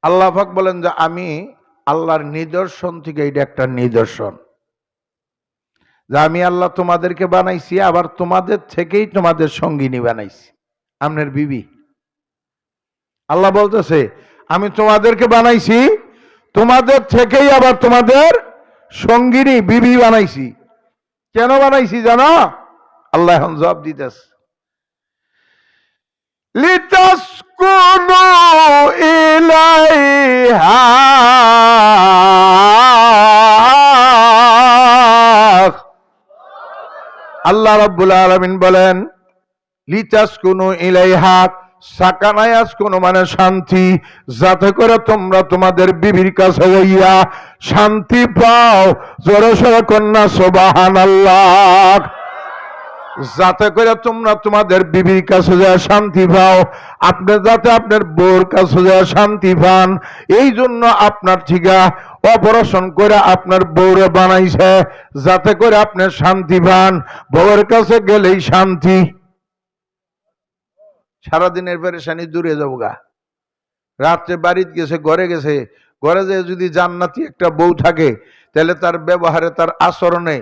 আল্লাহ পাক বলেন যে আমি আল্লাহর নিদর্শন থেকে এটা একটা নিদর্শন, যে আমি আল্লাহ তোমাদেরকে বানাইছি, আবার তোমাদের থেকেই তোমাদের সঙ্গিনী বানাইছি। আপনার বিবি আল্লাহ বলতেছে আমি তোমাদেরকে বানাইছি, তোমাদের থেকেই আবার তোমাদের সঙ্গিনী বিবি বানাইছি। কেন বানাইছি জানো? আল্লাহ এখন জবাব দিতেছে, লিতাসকুনু ইলাইহা, আল্লাহ রাব্বুল আলামিন বলেন লিতাসকুনু ইলাইহা, সাকানায়াসকুনু মানে শান্তি, যাতে করে তোমরা তোমাদের বিবির কাছে হইয়া শান্তি পাও। জোরে সোরে কন্যা সুবহানাল্লাহ। যাতে করে তোমরা তোমাদের বিবির কাছে যায় শান্তি পাও, আপনি যাতে আপনার বউর কাছে যায় শান্তি পান, এই জন্য আপনার ঠিকা অপারেশন করে আপনার বউরে বানাইছে, যাতে করে আপনি শান্তি পান। বউয়ের কাছে গেলেই শান্তি, সারাদিনের পেরেশানি দূরে যাবো গা। রাত্রে বাড়িতে গেছে, ঘরে গেছে, ঘরে যে যদি জান্নাতি একটা বউ থাকে, তাহলে তার ব্যবহারে, তার আচরণে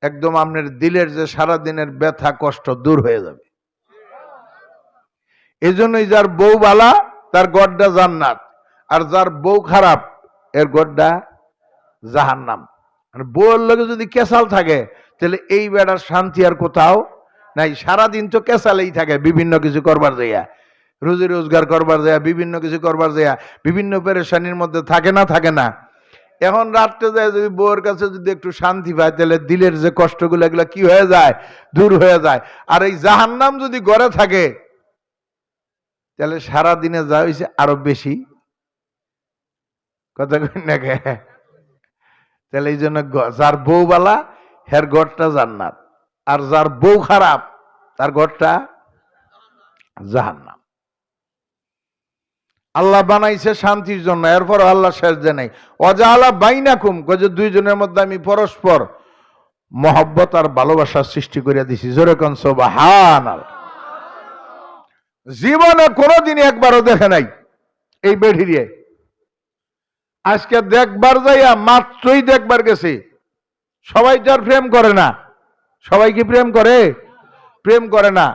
একদম আপনার দিলের যে সারাদিনের ব্যথা কষ্ট দূর হয়ে যাবে। এই জন্যই যার বউ বালা তার গড়টা জান্নাত, আর যার বউ খারাপ এর গড়টা জাহান্নাম। বউয়ের লগে যদি কেসাল থাকে, তাহলে এই বেড়ার শান্তি আর কোথাও নাই। সারাদিন তো কেসালেই থাকে, বিভিন্ন কিছু করবার যাইয়া, রুজি রোজগার করবার যাইয়া, বিভিন্ন কিছু করবার যাইয়া বিভিন্ন পেরেশানির মধ্যে থাকে না। এখন রাত্রে যায় যদি বউয়ের কাছে যদি একটু শান্তি পায়, তাহলে দিলের যে কষ্টগুলো এগুলো কি হয়ে যায়? দূর হয়ে যায়। আর এই জাহান্নাম যদি ঘরে থাকে, তাহলে সারাদিনে যা হয়েছে আরো বেশি কথা কই না কে? তাহলে এই জন্য যার বউ বালা হের ঘরটা জান্নাত, আর যার বউ খারাপ তার ঘরটা জাহান্নাম। আল্লাহ বানাইছে শান্তির জন্য, এরপর আল্লাহ শেষ যে নাই অজালা বাইনাকুম, যে দুইজনের মধ্যে আমি পরস্পর মহব্বত আর ভালোবাসার সৃষ্টি করে দিছি। জোরে কোন সুবহানাল্লাহ। জীবনে কোনোদিন একবারও দেখে নাই এই বেঠিয়ে, আজকে দেখবার যাইয়া মাত্রই দেখবার গেছে। সবাই যার প্রেম করে না, সবাই কি প্রেম করে? প্রেম করে না।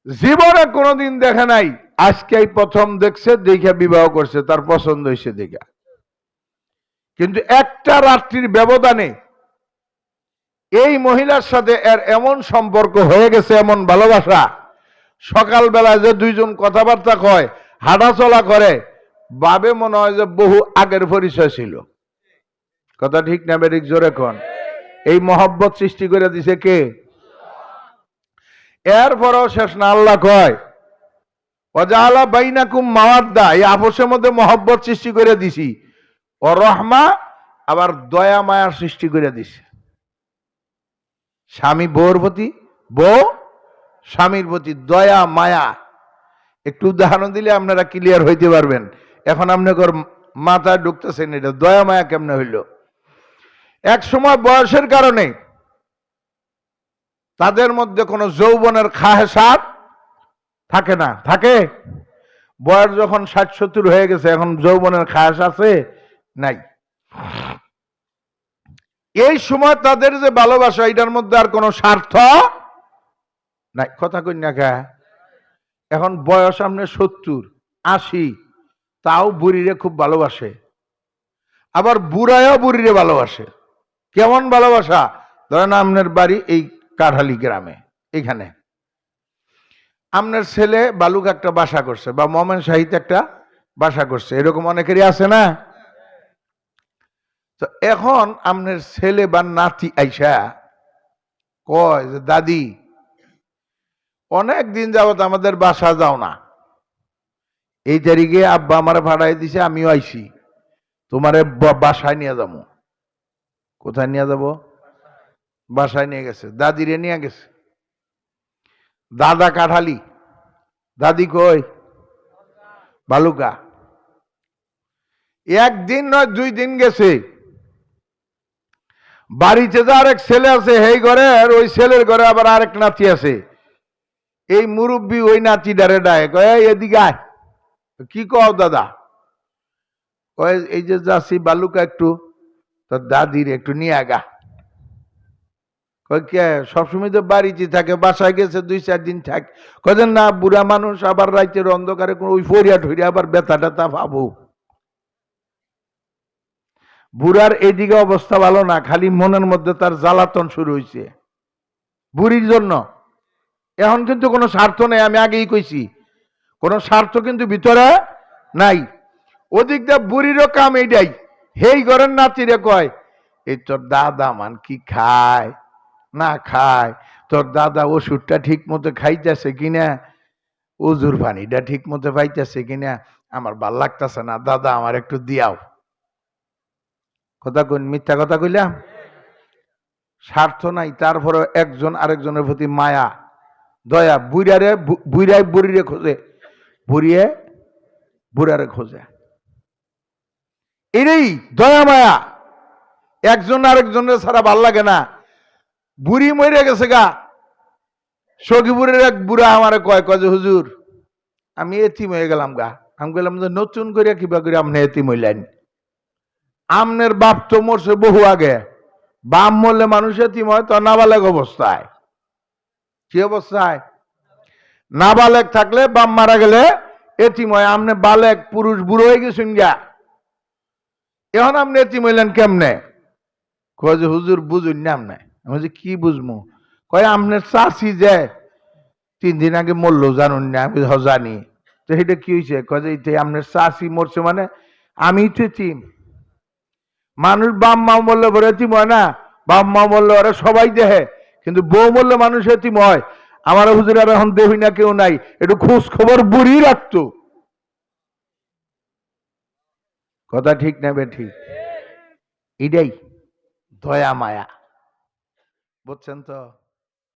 জীবনে কোনোদিন দেখে নাই, আজকেই প্রথম দেখছে, দেখে বিবাহ করছে, তার পছন্দ হয়েছে দেখা। কিন্তু একটা রাত্রির ব্যবধানে এই মহিলার সাথে এর এমন সম্পর্ক হয়ে গেছে, এমন ভালোবাসা, সকালবেলায় যে দুইজন কথাবার্তা কয়, হাঁটাচলা করে, ভাবে মনে হয় যে বহু আগের পরিচয় ছিল। কথা ঠিক না বেরিক? জোরে কোন। এই মহব্বত সৃষ্টি করে দিছে কে? এরপরও শেষ না, আল্লাহ কয় ওয়াজালা বাইনাকুম মাওয়াদ্দা, এই আপসের মধ্যে মহব্বত সৃষ্টি করে দিছি, ও রহমা, আবার দয়া মায়ার সৃষ্টি করে দিছে। স্বামী বউর প্রতি, বউ স্বামীর প্রতি দয়া মায়া। একটু উদাহরণ দিলে আপনারা ক্লিয়ার হইতে পারবেন। এখন আপনাদের মাথায় ঢুকতেছেন এটা দয়া মায়া কেমনে হইল। এক সময় বয়সের কারণে তাদের মধ্যে কোনো যৌবনের খাহেসাত থাকে না, থাকে? বয়স যখন 60-70 হয়ে গেছে, এখন যৌবনের খাহেস আছে? নাই। এই সময় তাদের যে ভালোবাসা, এটার মধ্যে আর কোনো স্বার্থ নাই। কথা কই না কে? এখন বয়স আপনি 70-80, তাও বুড়িরে খুব ভালোবাসে, আবার বুড়ায়ও বুড়িরে ভালোবাসে। কেমন ভালোবাসা? ধরেন আপনার বাড়ি এই কাঠালি গ্রামে, এখানে আপনার ছেলে বালুক একটা বাসা করছে, বা মোমেন শাহিদ একটা বাসা করছে, এরকম অনেকেরই আছে না? তো এখন আপনার ছেলে বা নাতি আইসা কয় যে দাদি, অনেক দিন যাবত আমাদের বাসা যাও না, এই তারিখে আব্বা আমারে ভাড়াই দিছে, আমিও আইছি, তোমারে বাসায় নিয়ে যাবো। কোথায় নিয়ে যাব? বাসায় নিয়ে গেছে, দাদিরে নিয়ে গেছে। দাদা কাঠালি, দাদি কই? বালুকা। একদিন নয় 2 দিন গেছে, বাড়িতে যে আরেক ছেলে আছে সেই ঘরে, আর ওই ছেলের ঘরে আবার আরেক নাতি আছে। এই মুরব্বী ওই নাতিটারে ডায়, কয় এদিকে আয়। কি কও দাদা? কয় এই যে যাচ্ছি বালুকা একটু তোর দাদির একটু নিয়ে আগা। কয় কে সবসময় তো বাড়িতে থাকে, বাসায় গেছে 2-4 দিন থাক। কয়েন না বুড়া মানুষ আবার রাইতের অন্ধকারে ওই ফরিয়া ঠরিয়া আবার ব্যথা ট্যাথা পাবো। বুড়ার এইদিকে অবস্থা ভালো না, খালি মনের মধ্যে তার জ্বালাতন শুরু হয়েছে বুড়ির জন্য। এখন কিন্তু কোনো স্বার্থ নেই, আমি আগেই কইছি কোনো স্বার্থ কিন্তু ভিতরে নাই। ওদিক দিয়ে বুড়িরও কাম এইটাই। হেই ঘরের নাতিরে কয় এই তোর দাদা মান কি খায় না খায়, তোর দাদা ওষুধটা ঠিক মতো খাইতেছে কিনা, উজুর পানিটা ঠিক মতো পাইতেছে কিনা, আমার ভাল লাগতেছে না, দাদা আমার একটু দিয়াও। কথা কইন, মিথ্যা কথা কইলাম? স্বার্থ নাই, তারপরে একজন আরেকজনের প্রতি মায়া দয়া। বুড়ায় বুড়িরে খোঁজে, বুড়িয়ে বুড়ারে খোঁজে, এটাই দয়া মায়া। একজন আরেকজনের ছাড়া ভাল লাগে না। বুড়ি মরে গেছে গা, সখীপুরের এক বুড়া আমারে কয় যে হুজুর আমি এতিম হয়ে গেলাম গা। আমি বললাম যে নতুন করে কিবা করে আপনি এতিম হইলেন? আমনের বাপ তো মরছে বহু আগে। বাপ মরলে মানুষ এতিম হয় তো নাবালেক অবস্থায়। কি অবস্থায়? নাবালেক থাকলে বাপ মারা গেলে এতিম হয়। আমনে বালেক পুরুষ বুড়ো হয়ে গেছেন গা, এখন আপনি এতিম হইলেন কেমনে? কয় যে হুজুর বুঝুন না আমনে। আমি কি বুঝবো? কয় আমনের চাষি যে 3 দিন আগে মরলো জানুন না? আমি জানি। তো সেটা কি হয়েছে? কয় যে আপনার চাষি মরছে মানে আমি তো এতিম। মানুষ বাপ মা মরলে পরে এতিম হয় না? বাপ মা মরলে ওরা সবাই দেহে, কিন্তু বউ মরলে মানুষ এতিম হয়। আমার হুজুর আর এখন দেবি না কেউ নাই, একটু খোঁজ খবর বুড়ি রাখতো। কথা ঠিক নেবে ঠিক? এটাই দয়া মায়া, বুঝছেন তো?